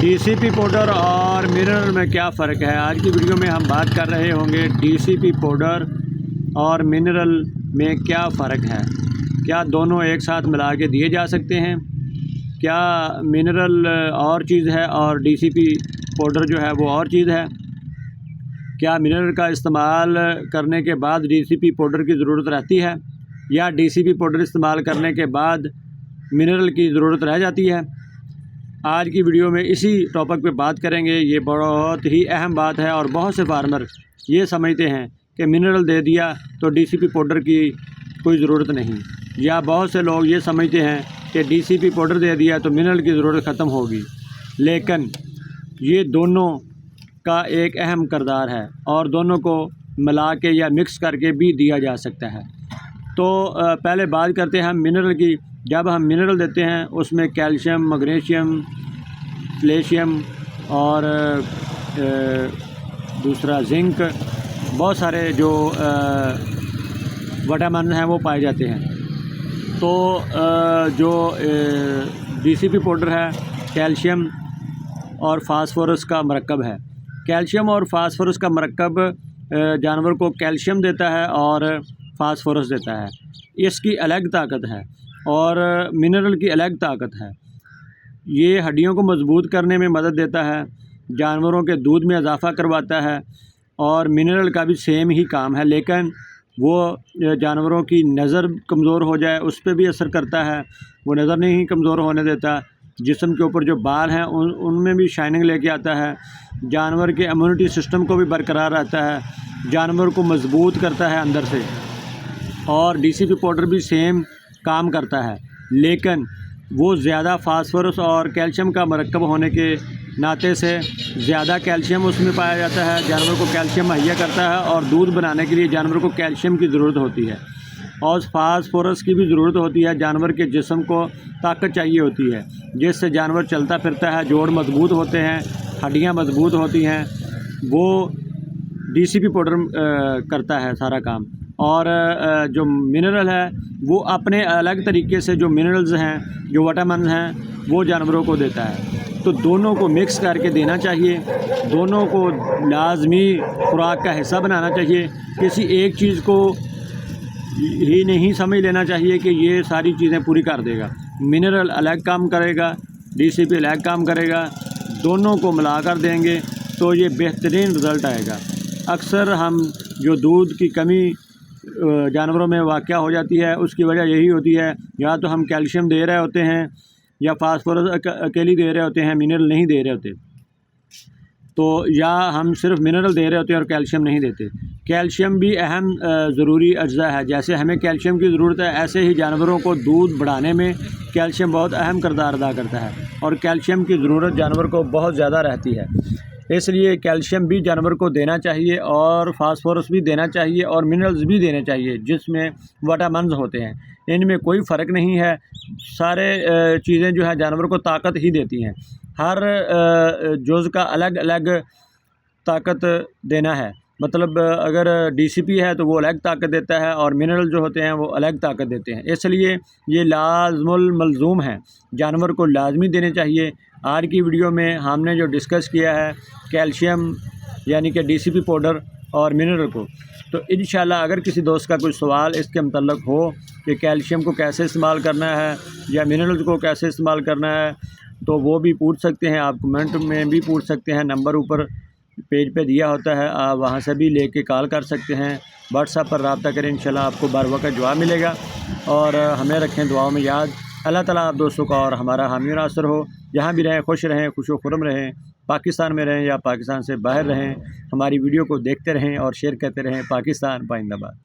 DCP powder और mineral में क्या फ़र्क है। आज की वीडियो में हम बात कर रहे होंगे डीसीपी पाउडर और मिनरल में क्या फ़र्क है। क्या दोनों एक साथ मिला के दिए जा सकते हैं? क्या मिनरल और चीज़ है और डीसीपी पाउडर जो है वो और चीज़ है? क्या मिनरल का इस्तेमाल करने के बाद डीसीपी पाउडर की ज़रूरत रहती है या डीसीपी पाउडर इस्तेमाल करने के बाद मिनरल की ज़रूरत रह जाती है? आज की वीडियो में इसी टॉपिक पे बात करेंगे। ये बहुत ही अहम बात है और बहुत से फार्मर ये समझते हैं कि मिनरल दे दिया तो डीसीपी पाउडर की कोई ज़रूरत नहीं, या बहुत से लोग ये समझते हैं कि डीसीपी पाउडर दे दिया तो मिनरल की ज़रूरत ख़त्म होगी। लेकिन ये दोनों का एक अहम किरदार है और दोनों को मिला के या मिक्स करके भी दिया जा सकता है। तो पहले बात करते हैं हम मिनरल की। जब हम मिनरल देते हैं उसमें कैल्शियम, मैग्नीशियम, पोटेशियम और दूसरा जिंक, बहुत सारे जो विटामिन हैं वो पाए जाते हैं। तो जो डीसीपी पाउडर है कैल्शियम और फास्फोरस का मरकब है। कैल्शियम और फास्फोरस का मरकब जानवर को कैल्शियम देता है और फास्फोरस देता है। इसकी अलग ताकत है और मिनरल की अलग ताकत है। ये हड्डियों को मजबूत करने में मदद देता है, जानवरों के दूध में इजाफ़ा करवाता है और मिनरल का भी सेम ही काम है। लेकिन वो जानवरों की नज़र कमज़ोर हो जाए उस पर भी असर करता है, वो नज़र नहीं कमज़ोर होने देता। जिस्म के ऊपर जो बाल हैं उनमें भी शाइनिंग लेके आता है। जानवर के इम्यूनिटी सिस्टम को भी बरकरार रहता है, जानवर को मजबूत करता है अंदर से। और डीसीपी पाउडर भी सेम काम करता है, लेकिन वो ज़्यादा फास्फोरस और कैल्शियम का मरकब होने के नाते से ज़्यादा कैल्शियम उसमें पाया जाता है, जानवर को कैल्शियम मुहैया करता है और दूध बनाने के लिए जानवर को कैल्शियम की ज़रूरत होती है और फास्फोरस की भी ज़रूरत होती है। जानवर के जिस्म को ताकत चाहिए होती है जिससे जानवर चलता फिरता है, जोड़ मजबूत होते हैं, हड्डियाँ मजबूत होती हैं। वो डीसीपी पाउडर करता है सारा काम। और जो मिनरल है वो अपने अलग तरीके से जो मिनरल्स हैं, जो विटामिन हैं, वो जानवरों को देता है। तो दोनों को मिक्स करके देना चाहिए, दोनों को लाजमी खुराक का हिस्सा बनाना चाहिए। किसी एक चीज़ को ही नहीं समझ लेना चाहिए कि ये सारी चीज़ें पूरी कर देगा। मिनरल अलग काम करेगा, डीसीपी अलग काम करेगा, दोनों को मिलाकर देंगे तो ये बेहतरीन रिज़ल्ट आएगा। अक्सर हम जो दूध की कमी जानवरों में वाक़या हो जाती है उसकी वजह यही होती है, या तो हम कैल्शियम दे रहे होते हैं या फास्फोरस अकेली दे रहे होते हैं, मिनरल नहीं दे रहे होते। तो या हम सिर्फ मिनरल दे रहे होते हैं और कैल्शियम नहीं देते। कैल्शियम भी अहम ज़रूरी अज्जा है। जैसे हमें कैल्शियम की ज़रूरत है, ऐसे ही जानवरों को दूध बढ़ाने में कैल्शियम बहुत अहम किरदार अदा करता है और कैल्शियम की ज़रूरत जानवर को बहुत ज़्यादा रहती है। इसलिए कैल्शियम भी जानवर को देना चाहिए और फास्फोरस भी देना चाहिए और मिनरल्स भी देने चाहिए जिसमें विटामिन्स होते हैं। इनमें कोई फ़र्क नहीं है, सारे चीज़ें जो है जानवर को ताकत ही देती हैं। हर जुज़ का अलग अलग ताकत देना है। मतलब अगर डीसीपी है तो वो अलग ताकत देता है और मिनरल जो होते हैं वो अलग ताकत देते हैं। इसलिए ये लाज़मुल मलज़ूम है, जानवर को लाजमी देने चाहिए। आज की वीडियो में हमने जो डिस्कस किया है कैल्शियम यानी कि डीसीपी पाउडर और मिनरल को, तो इंशाल्लाह अगर किसी दोस्त का कोई सवाल इसके मतलब हो कि कैल्शियम को कैसे इस्तेमाल करना है या मिनरल को कैसे इस्तेमाल करना है, तो वो भी पूछ सकते हैं। आप कमेंट में भी पूछ सकते हैं, नंबर ऊपर पेज पे दिया होता है, आप वहाँ से भी लेके कॉल कर सकते हैं। व्हाट्सएप पर रब्ता करें, इंशाल्लाह आपको बर वक्त जवाब मिलेगा। और हमें रखें दुआओं में याद। अल्लाह ताला आप दोस्तों का और हमारा हामी और नासर हो। जहाँ भी रहें खुश रहें, खुशो खुरम रहें, पाकिस्तान में रहें या पाकिस्तान से बाहर रहें, हमारी वीडियो को देखते रहें और शेयर करते रहें। पाकिस्तान जिंदाबाद।